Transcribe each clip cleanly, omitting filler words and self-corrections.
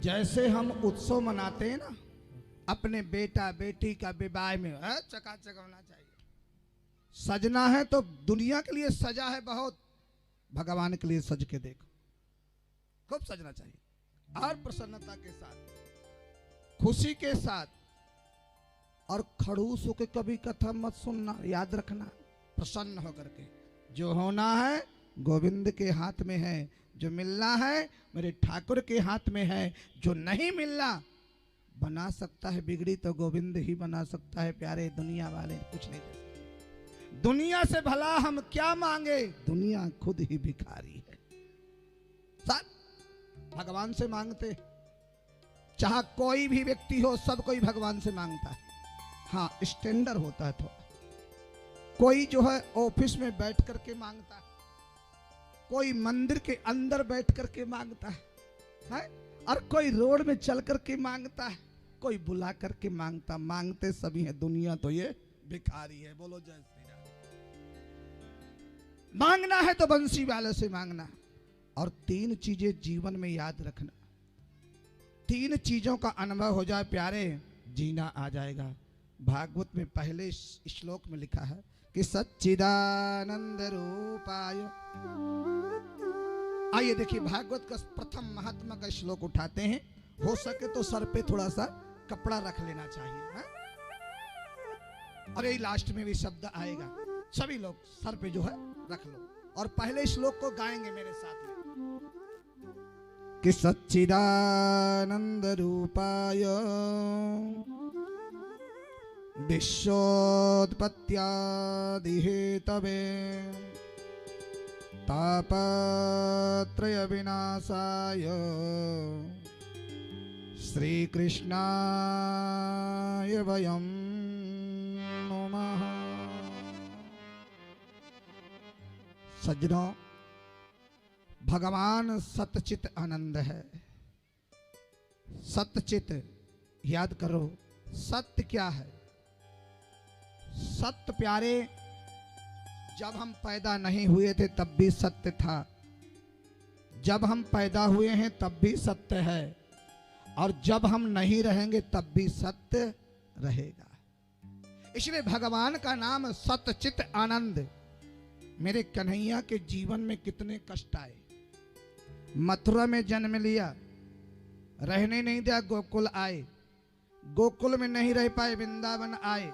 जैसे हम उत्सव मनाते हैं ना, अपने बेटा बेटी का विवाह में चकाचक होना चाहिए। सजना है तो दुनिया के लिए सजा है बहुत, भगवान के लिए सज के देखो, खूब सजना चाहिए और प्रसन्नता के साथ, खुशी के साथ। और खड़ूस होकर कभी कथा मत सुनना, याद रखना, प्रसन्न होकर के। जो होना है गोविंद के हाथ में है, जो मिलना है मेरे ठाकुर के हाथ में है, जो नहीं मिलना बना सकता है बिगड़ी तो गोविंद ही बना सकता है प्यारे। दुनिया वाले कुछ नहीं दे सकते। दुनिया से भला हम क्या मांगे, दुनिया खुद ही भिखारी है। सब भगवान से मांगते, चाहे कोई भी व्यक्ति हो, सब कोई भगवान से मांगता है। हाँ, स्टैंडर्ड होता है थोड़ा। कोई जो है ऑफिस में बैठ करके मांगता है, कोई मंदिर के अंदर बैठ करके मांगता है, और कोई रोड में चल करके मांगता है, कोई बुला करके मांगता। मांगते सभी है, दुनिया तो ये भिखारी है। बोलो जय श्री राम। मांगना है तो बंसी वाले से मांगना। और तीन चीजें जीवन में याद रखना, तीन चीजों का अनुभव हो जाए प्यारे, जीना आ जाएगा। भागवत में पहले श्लोक में लिखा है कि सच्चिदानंद रूपाय। आइए देखिए, भागवत का प्रथम महात्मा का श्लोक उठाते हैं। हो सके तो सर पे थोड़ा सा कपड़ा रख लेना चाहिए, है? और यही लास्ट में भी शब्द आएगा, सभी लोग सर पे जो है रख लो। और पहले श्लोक को गाएंगे मेरे साथ में कि सच्चिदानंद रूपाय विश्वोत्पत्त्यादि हेतवे तापत्रय विनाशाय श्री कृष्णाय वयं नमः। सज्जनों, भगवान सतचित आनंद है। सतचित याद करो, सत्य क्या है? सत्य प्यारे, जब हम पैदा नहीं हुए थे तब भी सत्य था, जब हम पैदा हुए हैं तब भी सत्य है, और जब हम नहीं रहेंगे तब भी सत्य रहेगा। इसलिए भगवान का नाम सतचित आनंद। मेरे कन्हैया के जीवन में कितने कष्ट आए। मथुरा में जन्म लिया, रहने नहीं दिया, गोकुल आए, गोकुल में नहीं रह पाए, वृंदावन आए,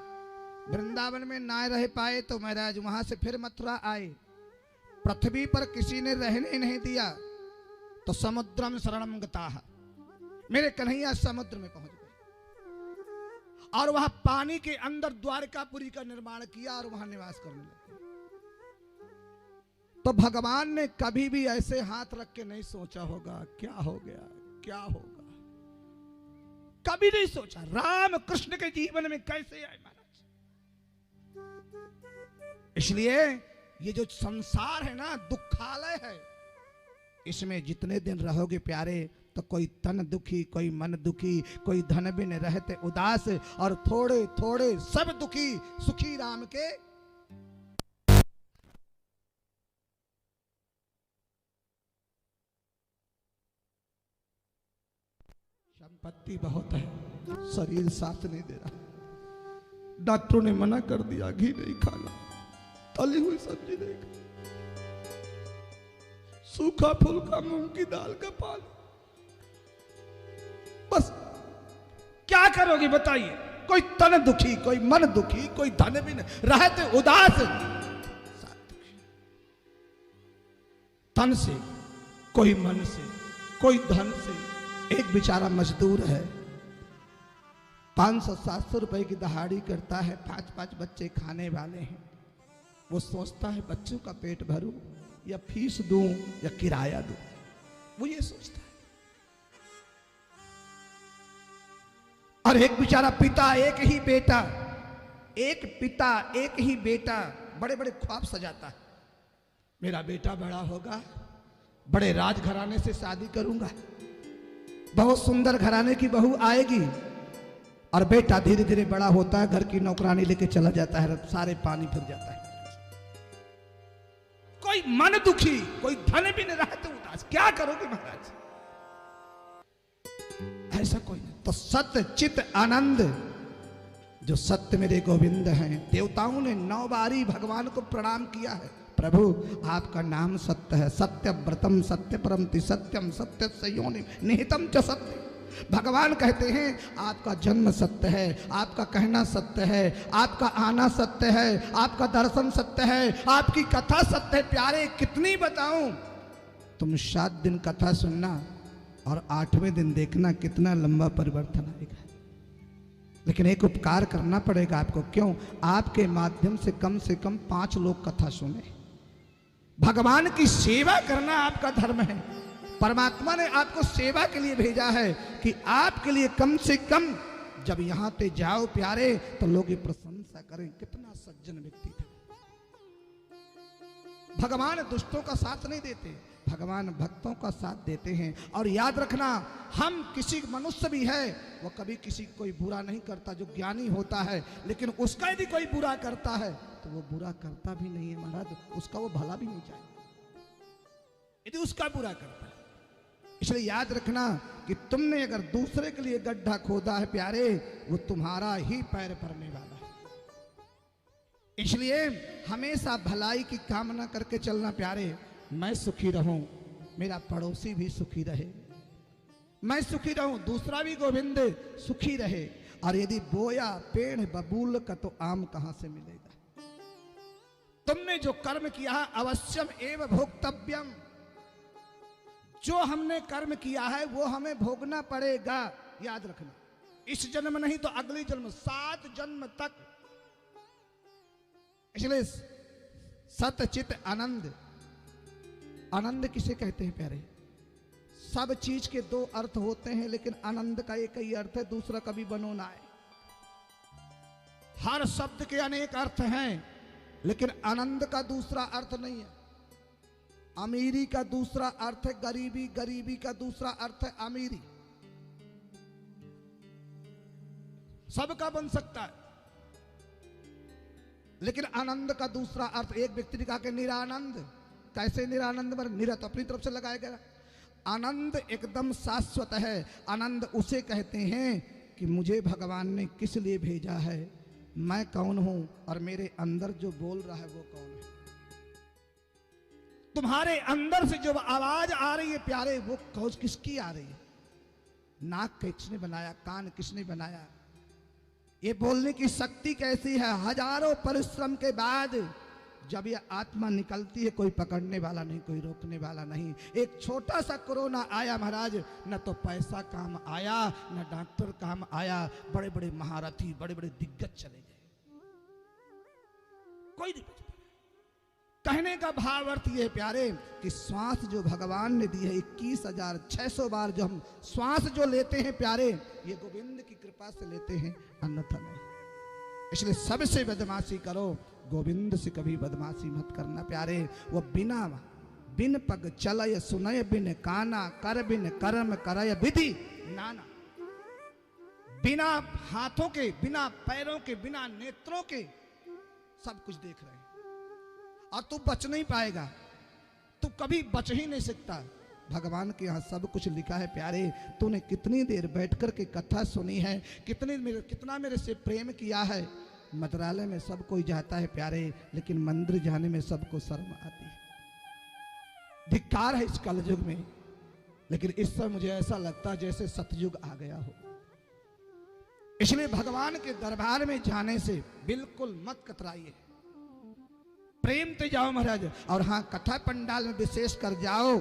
वृंदावन में ना रह पाए तो महाराज वहां से फिर मथुरा आए। पृथ्वी पर किसी ने रहने नहीं दिया तो समुद्रम शरणम गताः, मेरे कन्हैया समुद्र में पहुंच गए और वहां पानी के अंदर द्वारकापुरी का निर्माण किया और वहां निवास करने लगे। तो भगवान ने कभी भी ऐसे हाथ रख के नहीं सोचा होगा क्या हो गया, क्या होगा, कभी नहीं सोचा। राम कृष्ण के जीवन में कैसे आए महाराज। इसलिए ये जो संसार है ना, दुखालय है। इसमें जितने दिन रहोगे प्यारे, तो कोई तन दुखी, कोई मन दुखी, कोई धन बिन रहते उदास, और थोड़े थोड़े सब दुखी, सुखी राम के। संपत्ति बहुत है, शरीर साथ नहीं दे रहा। डॉक्टरों ने मना कर दिया, घी नहीं खाना, तली हुई सब्जी नहीं खाना, सूखा फुल्का मूंग की दाल का पानी। बस क्या करोगे बताइए? कोई तन दुखी, कोई मन दुखी, कोई धन भी नहीं, रहते उदास, तन से, कोई मन से, कोई धन से। एक बेचारा मजदूर है, 500-700 रुपए की दहाड़ी करता है, 5-5 बच्चे खाने वाले हैं। वो सोचता है बच्चों का पेट भरूं या फीस दूं या किराया दूं, वो ये सोचता है। और एक बेचारा पिता, एक ही बेटा, एक पिता एक ही बेटा, बड़े बड़े ख्वाब सजाता है। मेरा बेटा बड़ा होगा, बड़े राजघराने से शादी करूंगा, बहुत सुंदर घराने की बहू आएगी। और बेटा धीरे धीरे बड़ा होता है, घर की नौकरानी लेके चला जाता है, सारे पानी फिर जाता है। कोई मन दुखी, कोई धन भी नहीं रहते उदास। क्या करोगे महाराज? ऐसा कोई नहीं। तो सत्य चित आनंद, जो सत्य मेरे गोविंद हैं। देवताओं ने 9 बारी भगवान को प्रणाम किया है। प्रभु आपका नाम सत्य है, सत्य व्रतम सत्य परमति सत्यम सत्य संयोनि निहितम च सत्य। भगवान कहते हैं आपका जन्म सत्य है, आपका कहना सत्य है, आपका आना सत्य है, आपका दर्शन सत्य है, आपकी कथा सत्य है। प्यारे कितनी बताऊं, तुम 7 दिन कथा सुनना और 8वें दिन देखना कितना लंबा परिवर्तन आएगा। लेकिन एक उपकार करना पड़ेगा आपको। क्यों? आपके माध्यम से कम 5 लोग कथा सुने। भगवान की सेवा करना आपका धर्म है। परमात्मा ने आपको सेवा के लिए भेजा है कि आपके लिए कम से कम जब यहां पे जाओ प्यारे तो लोग ये प्रशंसा करें कितना सज्जन व्यक्ति था। भगवान दुष्टों का साथ नहीं देते, भगवान भक्तों का साथ देते हैं। और याद रखना, हम किसी मनुष्य भी है वो कभी किसी कोई बुरा नहीं करता जो ज्ञानी होता है, लेकिन उसका यदि कोई बुरा करता है तो वो बुरा करता भी नहीं है महाराज, उसका वो भला भी नहीं चाहे यदि उसका बुरा करता है। इसलिए याद रखना कि तुमने अगर दूसरे के लिए गड्ढा खोदा है प्यारे, वो तुम्हारा ही पैर भरने वाला है। इसलिए हमेशा भलाई की कामना करके चलना प्यारे। मैं सुखी रहूं, मेरा पड़ोसी भी सुखी रहे, मैं सुखी रहूं, दूसरा भी गोविंद सुखी रहे। और यदि बोया पेड़ बबूल का तो आम कहां से मिलेगा। तुमने जो कर्म किया है अवश्यम एव भोक्तव्यम, जो हमने कर्म किया है वो हमें भोगना पड़ेगा। याद रखना, इस जन्म नहीं तो अगले जन्म, 7 जन्म तक। इसलिए सतचित आनंद, आनंद किसे कहते हैं प्यारे? सब चीज के 2 अर्थ होते हैं, लेकिन आनंद का एक ही अर्थ है, दूसरा कभी बनो ना आए। हर शब्द के अनेक अर्थ हैं, लेकिन आनंद का दूसरा अर्थ नहीं है। अमीरी का दूसरा अर्थ है गरीबी, गरीबी का दूसरा अर्थ है अमीरी। सबका बन सकता है, लेकिन आनंद का दूसरा अर्थ, एक व्यक्ति ने कहा कि निरानंद। कैसे निरानंद? पर निरा तो अपनी तरफ से लगाया गया। आनंद एकदम शाश्वत है। आनंद उसे कहते हैं कि मुझे भगवान ने किस लिए भेजा है, मैं कौन हूं और मेरे अंदर जो बोल रहा है वो कौन है। तुम्हारे अंदर से जो आवाज आ रही है प्यारे, वो कौज किसकी आ रही है? नाक किसने बनाया, कान किसने बनाया, ये बोलने की शक्ति कैसी है? हजारों परिश्रम के बाद जब ये आत्मा निकलती है, कोई पकड़ने वाला नहीं, कोई रोकने वाला नहीं। एक छोटा सा कोरोना आया महाराज, न तो पैसा काम आया, न डॉक्टर काम आया, बड़े बड़े महारथी, बड़े बड़े दिग्गज चले गए, कोई नहीं बच पाया। कहने का भाव अर्थ ये प्यारे कि श्वास जो भगवान ने दी है 21,600 बार जो हम श्वास जो लेते हैं प्यारे, ये गोविंद की कृपा से लेते हैं, अन्यथा नहीं। इसलिए सबसे बदमाशी करो, गोविंद से कभी बदमाशी मत करना प्यारे। वो बिन पग चलय सुनय बिन काना, कर बिन कर्म करय विधि नाना। बिना हाथों के, बिना पैरों के, बिना नेत्रों के सब कुछ देख रहे हैं और तू बच नहीं पाएगा, तू कभी बच ही नहीं सकता। भगवान के यहाँ सब कुछ लिखा है प्यारे। तूने कितनी देर बैठकर के कथा सुनी है, कितना मेरे से प्रेम किया है। मंत्रालय में सब कोई जाता है प्यारे, लेकिन मंदिर जाने में सबको शर्म आती है। धिक्कार है इस कलयुग में, लेकिन इस समय मुझे ऐसा लगता है जैसे सतयुग आ गया हो। इसलिए भगवान के दरबार में जाने से बिल्कुल मत कतराइए, प्रेम से जाओ महाराज। और हाँ, कथा पंडाल में विशेष कर जाओ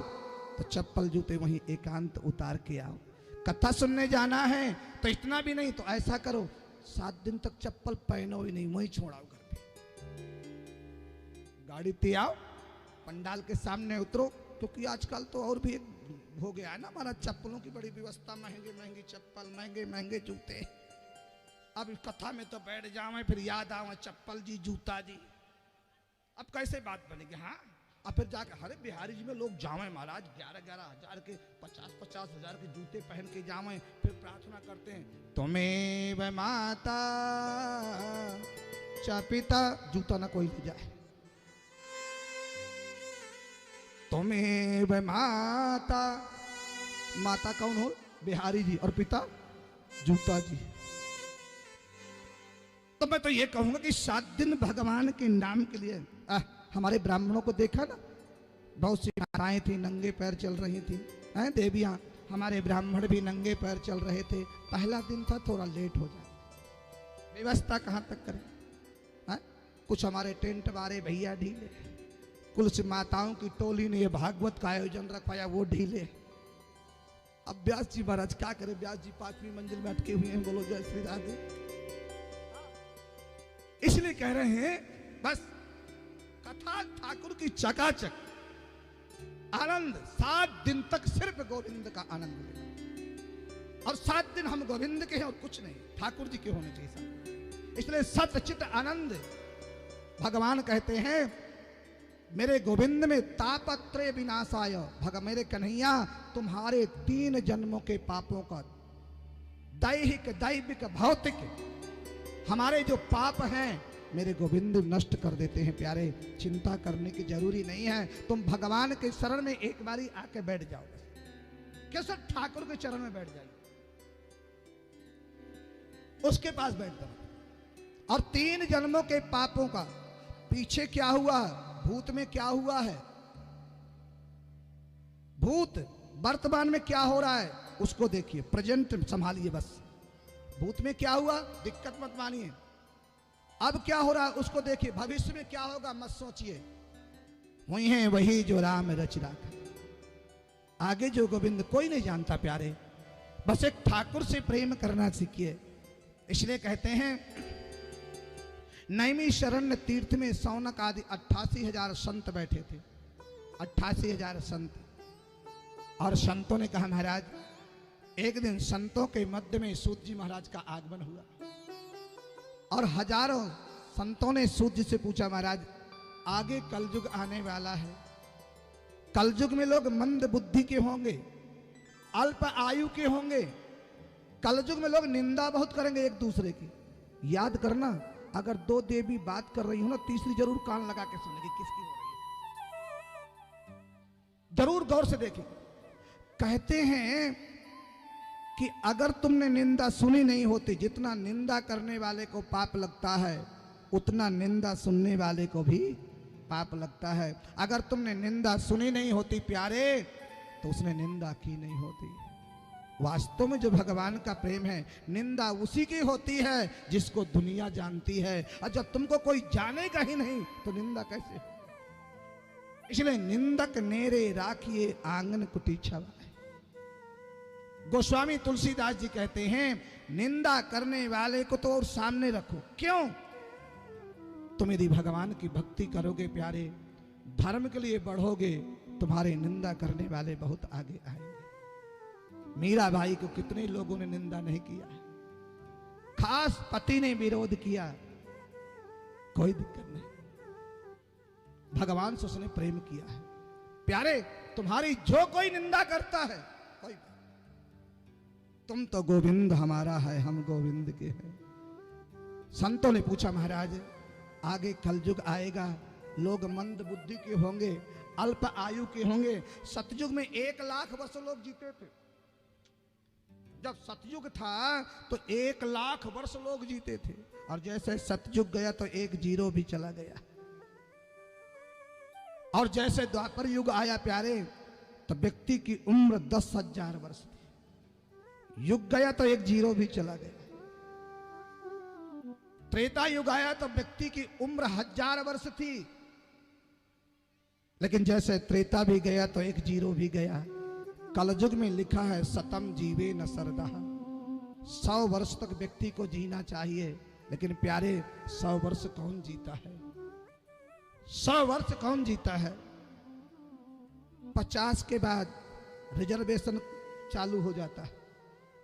तो चप्पल जूते वहीं एकांत उतार के आओ। कथा सुनने जाना है तो इतना भी नहीं, तो ऐसा करो 7 दिन तक चप्पल पहनो ही नहीं, वहीं छोड़ाओ घर पे। गाड़ी ते आओ, पंडाल के सामने उतरो, क्योंकि आजकल तो और भी एक हो गया है ना हमारा, चप्पलों की बड़ी व्यवस्था, महंगे महंगे चप्पल, महंगे महंगे जूते। अब कथा में तो बैठ जावे, फिर याद आवे चप्पल जी, जूता जी, अब कैसे बात बनेगी? हाँ, अब फिर जाकर हरे बिहारी जी में लोग जावे महाराज, 11-11 हजार के, 50-50 हजार के जूते पहन के जावे, फिर प्रार्थना करते हैं, तुम्हें व माता च पिता, जूता ना कोई ले जाए, तुम्हें व माता, माता कौन हो? बिहारी जी और पिता जूता जी। तो मैं तो ये कहूंगा कि 7 दिन भगवान के नाम के लिए हमारे ब्राह्मणों को देखा ना, बहुत सी माताएं थी नंगे पैर चल रही थी, हैं देवियां, हमारे ब्राह्मण भी नंगे पैर चल रहे थे। पहला दिन था, थोड़ा लेट हो जाए, व्यवस्था कहाँ तक करें, हैं? कुछ हमारे टेंट वाले भैया ढीले, कुछ माताओं की टोली ने ये भागवत का आयोजन रखवाया वो ढीले। अब व्यास जी महाराज क्या करें, व्यास जी 5वीं मंजिल में अटके हुए हैं, बोलो जय श्री राधे। इसलिए कह रहे हैं बस कथा ठाकुर की चकाचक, आनंद 7 दिन तक सिर्फ गोविंद का आनंद लेना। और 7 दिन हम गोविंद के हैं और कुछ नहीं, ठाकुर जी के होने चाहिए साथ। इसलिए सतचित आनंद भगवान कहते हैं मेरे गोविंद में तापत्रय विनाशाय, मेरे कन्हैया तुम्हारे 3 जन्मों के पापों का, दैहिक दैविक भौतिक हमारे जो पाप हैं मेरे गोविंद नष्ट कर देते हैं। प्यारे, चिंता करने की जरूरी नहीं है, तुम भगवान के शरण में एक बारी आके बैठ जाओ, कैसे ठाकुर के चरण में बैठ जाइए, उसके पास बैठ जाओ। और 3 जन्मों के पापों का, पीछे क्या हुआ, भूत में क्या हुआ है, भूत वर्तमान में क्या हो रहा है उसको देखिए, प्रेजेंट संभालिए बस। भूत में क्या हुआ दिक्कत मत मानिए, अब क्या हो रहा है उसको देखिए, भविष्य में क्या होगा मत सोचिए। वही है वही जो राम रच राखा, आगे जो गोविंद कोई नहीं जानता प्यारे, बस एक ठाकुर से प्रेम करना सीखिए। इसलिए कहते हैं नैमिषारण्य तीर्थ में सौनक आदि 88,000 संत बैठे थे, 88,000 संत। और संतों ने कहा महाराज, एक दिन संतों के मध्य में सूत जी महाराज का आगमन हुआ और हजारों संतों ने सूत जी से पूछा, महाराज आगे कलयुग आने वाला है, कलयुग में लोग मंद बुद्धि के होंगे, अल्प आयु के होंगे, कलयुग में लोग निंदा बहुत करेंगे एक दूसरे की। याद करना, अगर 2 देवी बात कर रही हो ना, तीसरी जरूर कान लगा के सुनेगी किसकी हो रही है, जरूर गौर से देखें। कहते हैं कि अगर तुमने निंदा सुनी नहीं होती, जितना निंदा करने वाले को पाप लगता है उतना निंदा सुनने वाले को भी पाप लगता है। अगर तुमने निंदा सुनी नहीं होती प्यारे तो उसने निंदा की नहीं होती। वास्तव में जो भगवान का प्रेम है, निंदा उसी की होती है जिसको दुनिया जानती है, और जब तुमको कोई जानेगा ही नहीं तो निंदा कैसे। इसलिए निंदक नेरे राखिए आंगन कुटी छवा। गोस्वामी तुलसीदास जी कहते हैं निंदा करने वाले को तो और सामने रखो। क्यों? तुम यदि भगवान की भक्ति करोगे प्यारे, धर्म के लिए बढ़ोगे, तुम्हारे निंदा करने वाले बहुत आगे आएंगे। मीरा भाई को कितने लोगों ने निंदा नहीं किया, खास पति ने विरोध किया, कोई दिक्कत नहीं, भगवान से उसने प्रेम किया है। प्यारे, तुम्हारी जो कोई निंदा करता है, कोई तुम तो गोविंद हमारा है, हम गोविंद के हैं। संतों ने पूछा महाराज आगे कलयुग आएगा, लोग मंद बुद्धि के होंगे, अल्प आयु के होंगे। सतयुग में 1 लाख वर्ष लोग जीते थे। जब सतयुग था तो 1 लाख वर्ष लोग जीते थे, और जैसे सतयुग गया तो 1 जीरो भी चला गया। और जैसे द्वापर युग आया प्यारे तो व्यक्ति की उम्र 10,000 वर्ष थी, युग गया तो 1 जीरो भी चला गया। त्रेता युग आया तो व्यक्ति की उम्र 1000 वर्ष थी, लेकिन जैसे त्रेता भी गया तो 1 जीरो भी गया। कलयुग में लिखा है सतम जीवे न सरदा, 100 वर्ष तक व्यक्ति को जीना चाहिए, लेकिन प्यारे 100 वर्ष कौन जीता है? 100 वर्ष कौन जीता है? 50 के बाद रिजर्वेशन चालू हो जाता है,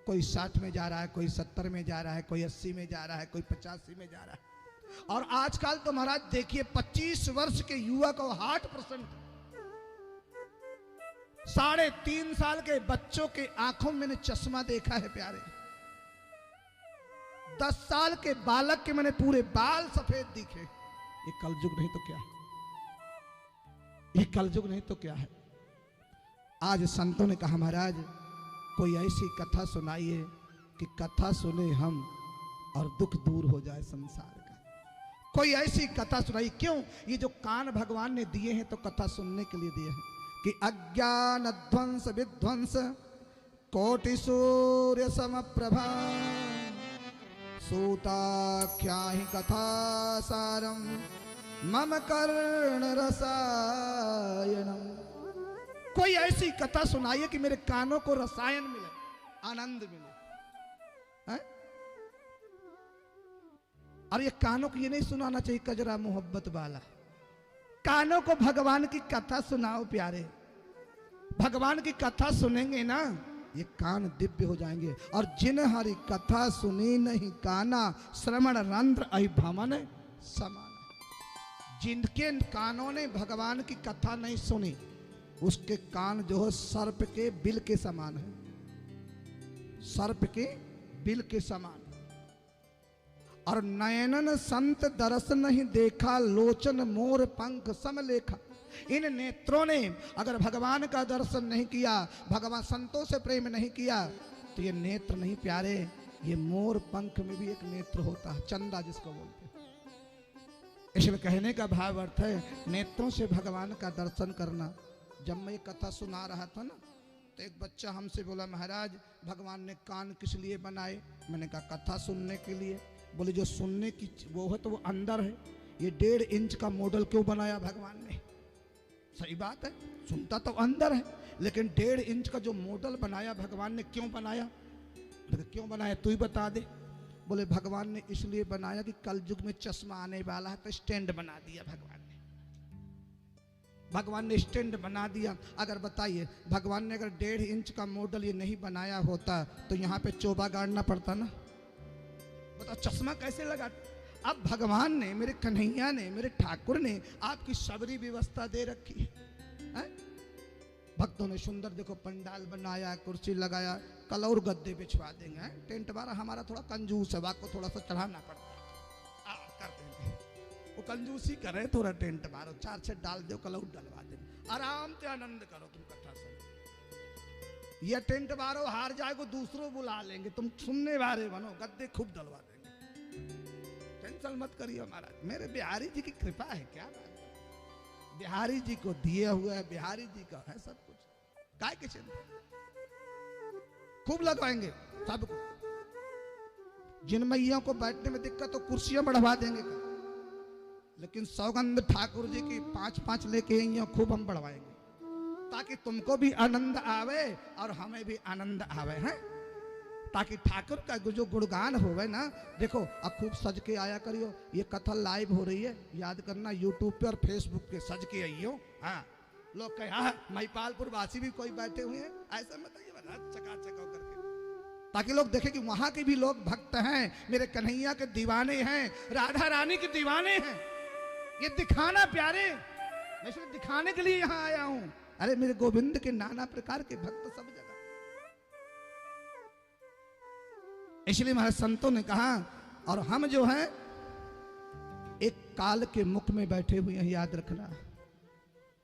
कोई 60 में जा रहा है, कोई 70 में जा रहा है, कोई 80 में जा रहा है, कोई 85 में जा रहा है। और आजकल तो महाराज देखिए 25 वर्ष के युवा को हार्ट पेशेंट, 3.5 साल के बच्चों के आंखों में मैंने चश्मा देखा है प्यारे, 10 साल के बालक के मैंने पूरे बाल सफेद दिखे। ये कलयुग नहीं तो क्या है? ये कलयुग नहीं तो क्या है? आज संतों ने कहा महाराज कोई ऐसी कथा सुनाइए कि कथा सुने हम और दुख दूर हो जाए संसार का। कोई ऐसी कथा सुनाइए। क्यों? ये जो कान भगवान ने दिए हैं तो कथा सुनने के लिए दिए हैं कि अज्ञान ध्वंस विध्वंस कोटि सूर्य समप्रभा सूताख्या ही कथा सारम मम कर्ण रसायनम। कोई ऐसी कथा सुनाइए कि मेरे कानों को रसायन मिले, आनंद मिले। है? और ये कानों को ये नहीं सुनाना चाहिए कजरा मोहब्बत वाला। कानों को भगवान की कथा सुनाओ प्यारे। भगवान की कथा सुनेंगे ना, ये कान दिव्य हो जाएंगे। और जिन हरि कथा सुनी नहीं काना श्रवण रंध्र अभिभवन समान। जिनके कानों ने भगवान की कथा नहीं सुनी उसके कान जो है सर्प के बिल के समान है, सर्प के बिल के समान। और नयनन संत दरस नहीं देखा लोचन मोर पंख सम लेखा। इन नेत्रों ने अगर भगवान का दर्शन नहीं किया, भगवान संतों से प्रेम नहीं किया, तो ये नेत्र नहीं प्यारे, ये मोर पंख में भी एक नेत्र होता है, चंदा जिसको बोलते हैं। इसमें कहने का भाव अर्थ है नेत्रों से भगवान का दर्शन करना। जब मैं ये कथा सुना रहा था ना तो एक बच्चा हमसे बोला, महाराज भगवान ने कान किस लिए बनाए? मैंने कहा कथा सुनने के लिए। बोले जो सुनने की वो है तो वो अंदर है, ये 1.5 इंच का मॉडल क्यों बनाया भगवान ने? सही बात है, सुनता तो अंदर है, लेकिन 1.5 इंच का जो मॉडल बनाया भगवान ने क्यों बनाया? क्यों बनाया तू ही बता दे। बोले भगवान ने इसलिए बनाया कि कल युग में चश्मा आने वाला है तो स्टैंड बना दिया भगवान ने। भगवान ने स्टैंड बना दिया। अगर बताइए भगवान ने अगर 1.5 इंच का मॉडल ये नहीं बनाया होता तो यहाँ पे चोबा गाड़ना पड़ता ना। बताओ चश्मा कैसे लगा? अब भगवान ने, मेरे कन्हैया ने, मेरे ठाकुर ने आपकी सबरी व्यवस्था दे रखी है। भक्तों ने सुंदर देखो पंडाल बनाया, कुर्सी लगाया, कल और गद्दे बिछवा देंगे। टेंट वाला हमारा थोड़ा कंजूस है, को थोड़ा सा चढ़ाना पड़ता है, कर देंगे। वो कंजूसी करे, थोड़ा टेंट मारो, 4 छत डाल दो, कल और डलवा दे, आराम से आनंद करो तुम कथा सुनो। ये टेंट मारो, हार जाएगो दूसरों बुला लेंगे, तुम सुनने वाले बनो, गद्दे खूब डलवा देंगे। टेंशन मत करिए महाराज, मेरे बिहारी जी की कृपा है। क्या बात है, बिहारी जी को दिए हुए है, बिहारी जी का है सब कुछ, काय के चिंता। खूब लगवाएंगे सबको। जिन मैया को बैठने में दिक्कत हो कुर्सियां बढ़वा देंगे, लेकिन सौगंध ठाकुर जी की 5-5 लेके आइए, खूब हम बढ़वाएंगे ताकि तुमको भी आनंद आवे और हमें भी आनंद आवे हैं। ताकि ठाकुर का जो गुणगान होवे ना, देखो अब खूब सज के आया करियो। ये कथा लाइव हो रही है, याद करना यूट्यूब पे और फेसबुक पे सज के आइयो। हाँ, लोग कहे हाँ महिपालपुर वासी भी कोई बैठे हुए हैं, ऐसा मत आइए चकाचक करके, ताकि लोग देखें कि वहां के भी लोग भक्त हैं, मेरे कन्हैया के दीवाने हैं, राधा रानी के दीवाने हैं। ये दिखाना प्यारे, मैं सिर्फ दिखाने के लिए यहाँ आया हूं। अरे मेरे गोविंद के नाना प्रकार के भक्त सब जगह। इसलिए महाराज संतों ने कहा, और हम जो हैं एक काल के मुख में बैठे हुए हैं, याद रखना,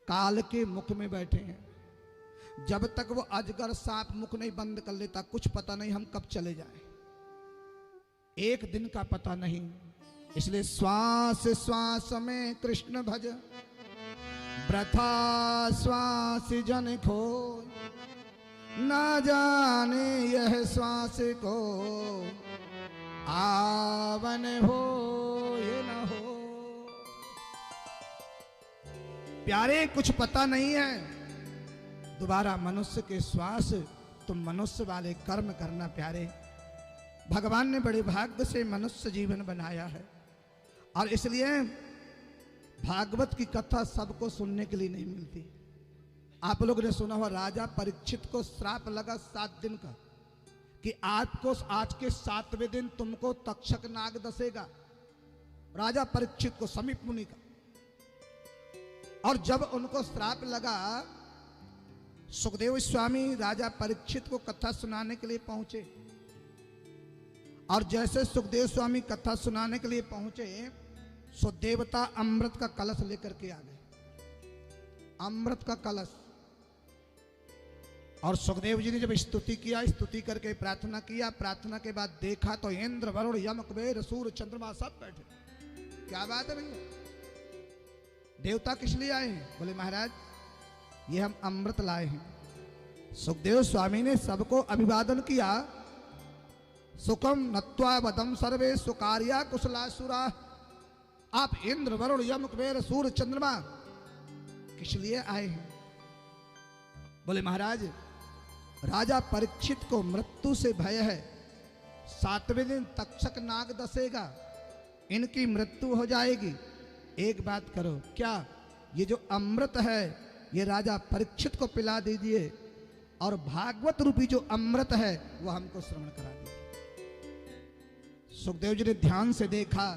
काल के मुख में बैठे हैं। जब तक वो अजगर सांप मुख नहीं बंद कर लेता, कुछ पता नहीं हम कब चले जाएं, एक दिन का पता नहीं। इसलिए श्वास श्वास में कृष्ण भज, वृथा श्वास जन खो, ना जाने यह श्वास को आवन हो ये न हो। प्यारे कुछ पता नहीं है, दोबारा मनुष्य के श्वास, तुम मनुष्य वाले कर्म करना प्यारे। भगवान ने बड़े भाग्य से मनुष्य जीवन बनाया है, और इसलिए भागवत की कथा सबको सुनने के लिए नहीं मिलती। आप लोगों ने सुना हुआ राजा परीक्षित को श्राप लगा 7 दिन का कि आपको आज के 7वें दिन तुमको तक्षक नाग दसेगा, राजा परीक्षित को, समीप मुनि का। और जब उनको श्राप लगा, सुखदेव स्वामी राजा परीक्षित को कथा सुनाने के लिए पहुंचे, और जैसे सुखदेव स्वामी कथा सुनाने के लिए पहुंचे, सो देवता अमृत का कलश लेकर के आ गए। अमृत का कलश, और सुखदेव जी ने जब स्तुति किया, स्तुति करके प्रार्थना किया, प्रार्थना के बाद देखा तो इंद्र वरुण यम कुबेर सूर्य चंद्रमा सब बैठे। क्या बात है भैया, देवता किस लिए आए हैं? बोले महाराज ये हम अमृत लाए हैं। सुखदेव स्वामी ने सबको अभिवादन किया। सुखम नत्वा वदम सर्वे सुकार्या कुशलासुरा। आप इंद्र वरुण यम कुबेर सूर्य चंद्रमा किस लिए आए हैं? बोले महाराज राजा परीक्षित को मृत्यु से भय है, 7वें दिन तक्षक नाग दसेगा, इनकी मृत्यु हो जाएगी। एक बात करो, क्या ये जो अमृत है ये राजा परीक्षित को पिला दीजिए और भागवत रूपी जो अमृत है वो हमको श्रवण करा दीजिए। सुखदेव जी ने ध्यान से देखा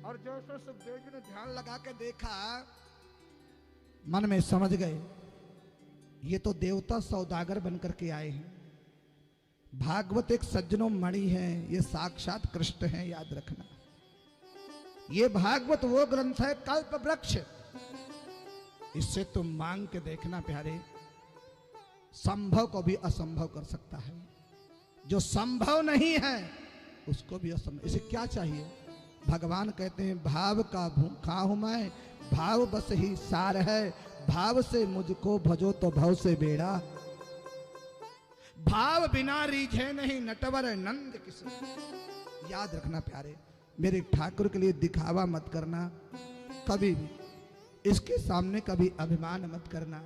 और जो सुखदेव जी ने ध्यान लगा के देखा, मन में समझ गए ये तो देवता सौदागर बनकर के आए हैं। भागवत एक सज्जनों मणि है, ये साक्षात कृष्ण है, याद रखना। ये भागवत वो ग्रंथ है कल्प वृक्ष, इससे तुम मांग के देखना प्यारे, संभव को भी असंभव कर सकता है। जो संभव नहीं है उसको भी असंभव। इसे क्या चाहिए? भगवान कहते हैं भाव का भूखा हूं मैं, भाव बस ही सार है, भाव से मुझको भजो तो भव से बेड़ा। भाव बिना रीझे नहीं नटवर नंद किस। याद रखना प्यारे, मेरे ठाकुर के लिए दिखावा मत करना कभी भी, इसके सामने कभी अभिमान मत करना।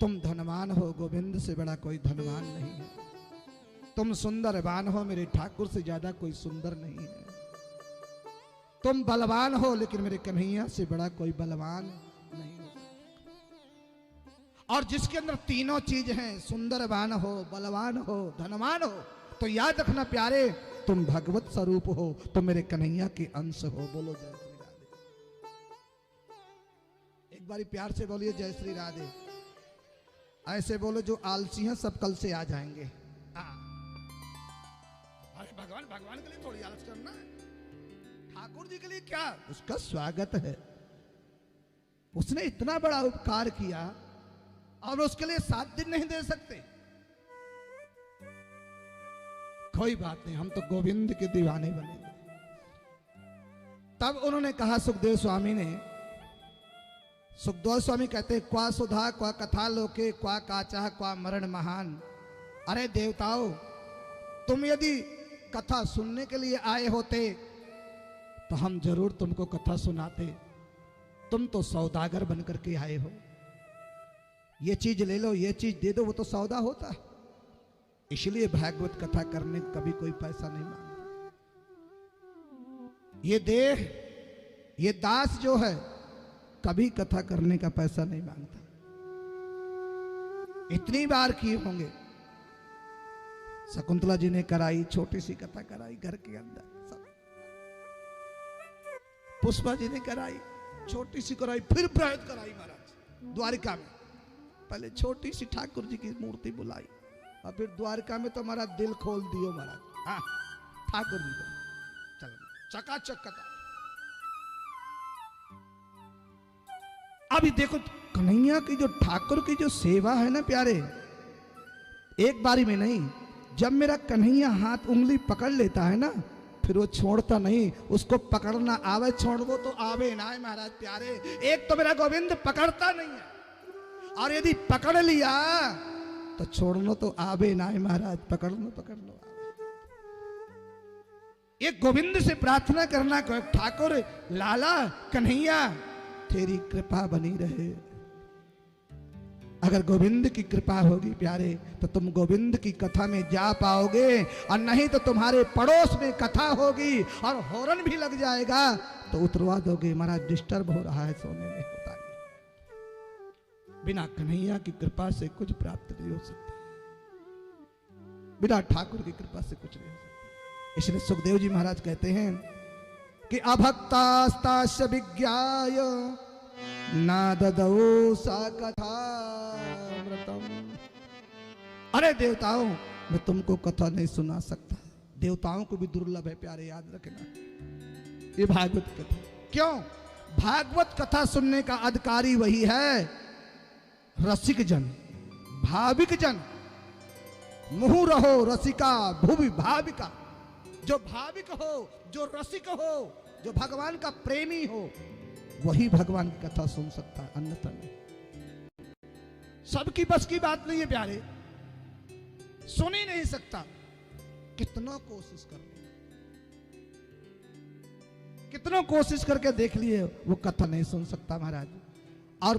तुम धनवान हो, गोविंद से बड़ा कोई धनवान नहीं है। तुम सुंदरवान हो, मेरे ठाकुर से ज्यादा कोई सुंदर नहीं है। तुम बलवान हो, लेकिन मेरे कन्हैया से बड़ा कोई बलवान नहीं हो। और जिसके अंदर तीनों चीज हैं, सुंदरवान हो, बलवान हो, धनवान हो, तो याद रखना प्यारे तुम भगवत स्वरूप हो, तुम मेरे कन्हैया के अंश हो। बोलो जय श्री राधे। एक बारी प्यार से बोलिए जय श्री राधे। ऐसे बोलो जो आलसी हैं सब कल से आ जाएंगे। अरे भगवान भगवान के लिए थोड़ी आलस करना है, ठाकुर जी के लिए क्या, उसका स्वागत है। उसने इतना बड़ा उपकार किया और उसके लिए 7 दिन नहीं दे सकते। कोई बात नहीं, हम तो गोविंद के दीवाने बनेंगे। तब उन्होंने कहा सुखदेव स्वामी ने, सुखदेव स्वामी कहते क्वा सुधा क्वा कथा लोके क्वा काचा क्वा मरण महान। अरे देवताओं, तुम यदि कथा सुनने के लिए आए होते तो हम जरूर तुमको कथा सुनाते। तुम तो सौदागर बनकर के आए हो, ये चीज ले लो, ये चीज दे दो, वो तो सौदा होता है। इसलिए भागवत कथा करने कभी कोई पैसा नहीं मांगता। ये देह, ये दास जो है कभी कथा करने का पैसा नहीं मांगता। इतनी बार किए होंगे, शकुंतला जी ने कराई, छोटी सी कथा कराई घर के अंदर सब। पुष्पा जी ने कराई, छोटी सी कराई, फिर बृहद कराई महाराज द्वारिका में। पहले छोटी सी ठाकुर जी की मूर्ति बुलाई और फिर द्वारिका में तो हमारा दिल खोल दियो महाराज। हाँ ठाकुर जी को चलो चकाचक कथा। अभी देखो कन्हैया की जो ठाकुर की जो सेवा है ना प्यारे, एक बारी में नहीं, जब मेरा कन्हैया हाथ उंगली पकड़ लेता है ना फिर वो छोड़ता नहीं। उसको पकड़ना आवे, छोड़ो तो आवे ना है महाराज प्यारे। एक तो मेरा गोविंद पकड़ता नहीं है और यदि पकड़ लिया तो छोड़ना तो आवे ना है महाराज। पकड़ लो। एक गोविंद से प्रार्थना करना, ठाकुर लाला कन्हैया तेरी कृपा बनी रहे। अगर गोविंद की कृपा होगी प्यारे तो तुम गोविंद की कथा में जा पाओगे, और नहीं तो तुम्हारे पड़ोस में कथा होगी और हॉर्न भी लग जाएगा तो उतरवा दोगे, महाराज डिस्टर्ब हो रहा है, सोने में होता है। बिना कन्हैया की कृपा से कुछ प्राप्त नहीं हो सकता, बिना ठाकुर की कृपा से कुछ नहीं हो सकता। इसलिए सुखदेव जी महाराज कहते हैं कि अभक्तास्तास्य विज्ञाय ना ददौ सा कथामृतम। अरे देवताओं, मैं तुमको कथा नहीं सुना सकता। देवताओं को भी दुर्लभ है प्यारे, याद रखना ये भागवत कथा। क्यों? भागवत कथा सुनने का अधिकारी वही है रसिक जन, भाविक जन मुहु रहो रसिका भुवि भाविका। जो भाविक हो, जो रसिक हो, जो भगवान का प्रेमी हो, वही भगवान की कथा सुन सकता है, अन्यथा नहीं। सबकी बस की बात नहीं है प्यारे, सुन ही नहीं सकता। कितना कोशिश कर लिए, कितना कोशिश करके देख लिए, वो कथा नहीं सुन सकता महाराज। और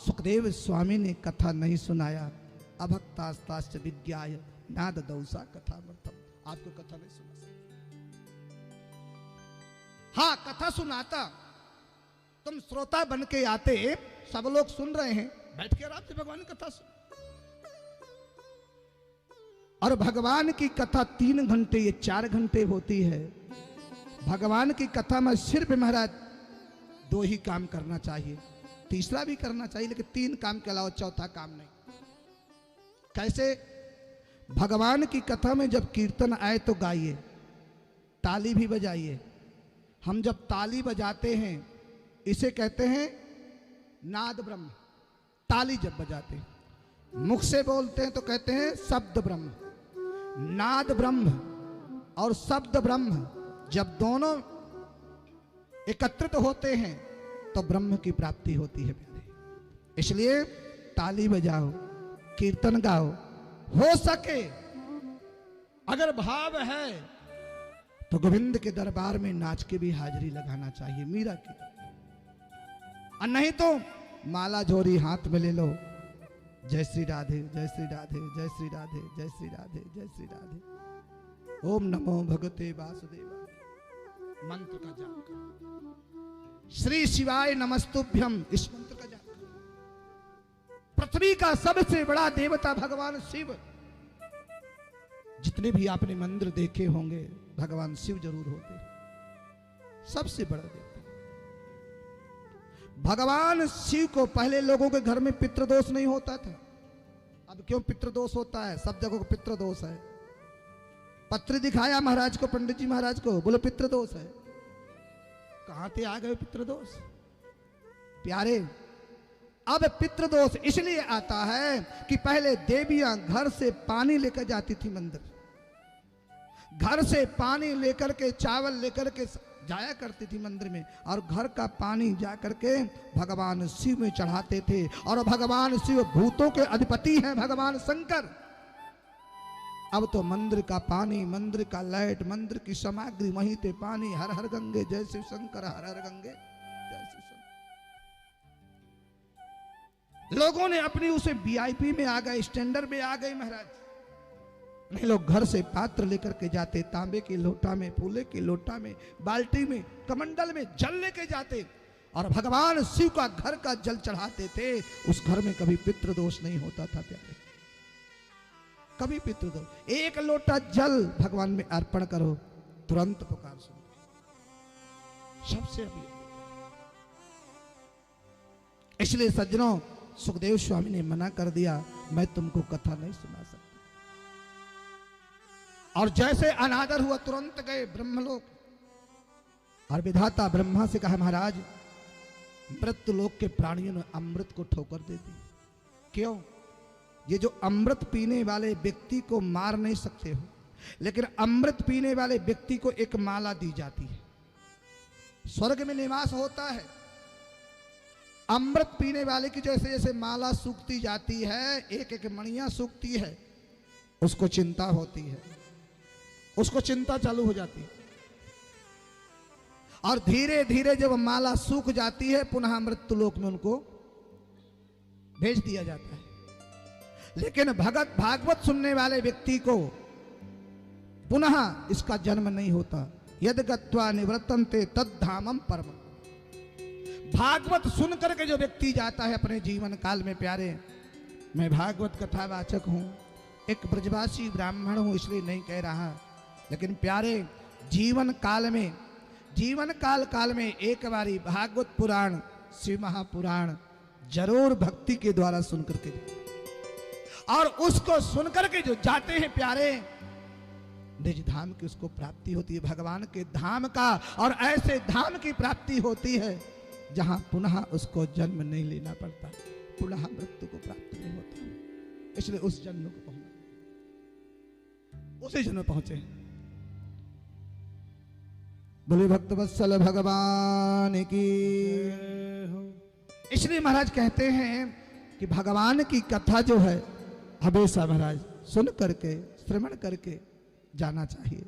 सुखदेव स्वामी ने कथा नहीं सुनाया। अभक्तास्ताश्च विज्ञाय नाद दौसा कथा मर्थम। आपको कथा नहीं सुना सकता। हाँ, कथा सुनाता, तुम श्रोता बन के आते, सब लोग सुन रहे हैं, बैठ के आराम से भगवान की कथा सुन। और भगवान की कथा 3 घंटे या 4 घंटे होती है। भगवान की कथा में सिर्फ महाराज 2 ही काम करना चाहिए, तीसरा भी करना चाहिए, लेकिन 3 काम के अलावा चौथा काम नहीं। कैसे? भगवान की कथा में जब कीर्तन आए तो गाइए, ताली भी बजाइए। हम जब ताली बजाते हैं इसे कहते हैं नाद ब्रह्म। ताली जब बजाते हैं, मुख से बोलते हैं तो कहते हैं शब्द ब्रह्म। नाद ब्रह्म और शब्द ब्रह्म जब दोनों एकत्रित होते हैं तो ब्रह्म की प्राप्ति होती है। इसलिए ताली बजाओ, कीर्तन गाओ, हो सके अगर भाव है तो गोविंद के दरबार में नाच के भी हाजिरी लगाना चाहिए, मीरा की। और नहीं तो माला झोरी हाथ में ले लो, जय श्री राधे, जय श्री राधे, जय श्री राधे, जय श्री राधे, जय श्री राधे, ओम नमो भगवते वासुदेवाय मंत्र का जाप करो। श्री शिवाय नमस्तुभ्यम, इस मंत्र का जाप करो। पृथ्वी का सबसे बड़ा देवता भगवान शिव। जितने भी आपने मंदिर देखे होंगे, भगवान शिव जरूर होते, सबसे बड़ा देवता। भगवान शिव को पहले लोगों के घर में पितृदोष नहीं होता था। अब क्यों पितृदोष होता है? सब जगह पितृदोष है। पत्र दिखाया महाराज को, पंडित जी महाराज को, बोले पितृदोष है। कहां से आ गए पितृदोष? प्यारे, अब पितृदोष इसलिए आता है कि पहले देवियां घर से पानी लेकर जाती थी मंदिर, घर से पानी लेकर के, चावल लेकर के जाया करती थी मंदिर में, और घर का पानी जा करके भगवान शिव में चढ़ाते थे। और भगवान शिव भूतों के अधिपति हैं, भगवान शंकर। अब तो मंदिर का पानी, मंदिर का लाइट, मंदिर की सामग्री, वहीं पे पानी, हर हर गंगे जय शिव शंकर, हर हर गंगे जय शिव शंकर। लोगों ने अपनी उसे वीआईपी में आ गए, स्टैंडर्ड में आ गए महाराज। नहीं, लोग घर से पात्र लेकर के जाते, तांबे के लोटा में, फूले के लोटा में, बाल्टी में, कमंडल में जल लेके जाते, और भगवान शिव का घर का जल चढ़ाते थे। उस घर में कभी पितृदोष नहीं होता था प्यारे, कभी पितृदोष। एक लोटा जल भगवान में अर्पण करो, तुरंत पुकार सुनते। सबसे अभी इसलिए सज्जनों, सुखदेव स्वामी ने मना कर दिया, मैं तुमको कथा नहीं सुना सकता। और जैसे अनादर हुआ तुरंत गए ब्रह्मलोक, और विधाता ब्रह्मा से कहा, महाराज मृत्यु लोक के प्राणियों ने अमृत को ठोकर दे दी। क्यों? ये जो अमृत पीने वाले व्यक्ति को मार नहीं सकते हो, लेकिन अमृत पीने वाले व्यक्ति को एक माला दी जाती है। स्वर्ग में निवास होता है, अमृत पीने वाले की जैसे जैसे माला सूखती जाती है, एक एक मणियां सूखती है, उसको चिंता होती है, उसको चिंता चालू हो जाती है। और धीरे धीरे जब माला सूख जाती है, पुनः मृत्युलोक में उनको भेज दिया जाता है। लेकिन भगत भागवत सुनने वाले व्यक्ति को पुनः इसका जन्म नहीं होता। यद गत्वा निवर्तन्ते तद धामम परम। भागवत सुन करके जो व्यक्ति जाता है अपने जीवन काल में, प्यारे, मैं भागवत कथावाचक हूं, एक ब्रजवासी ब्राह्मण हूं, इसलिए नहीं कह रहा, लेकिन प्यारे, जीवन काल में एक बारी भागवत पुराण, शिव महापुराण जरूर भक्ति के द्वारा सुन करके, और उसको सुन करके जो जाते हैं प्यारे, निज धाम की उसको प्राप्ति होती है, भगवान के धाम का। और ऐसे धाम की प्राप्ति होती है जहां पुनः उसको जन्म नहीं लेना पड़ता, पुनः मृत्यु को प्राप्त नहीं होता। इसलिए उस जन्म को पहुंचे, उसी जन्म में पहुंचे। बोले भक्तवत्सल भगवान की। इसलिए महाराज कहते हैं कि भगवान की कथा जो है हमेशा महाराज सुन करके श्रवण करके जाना चाहिए।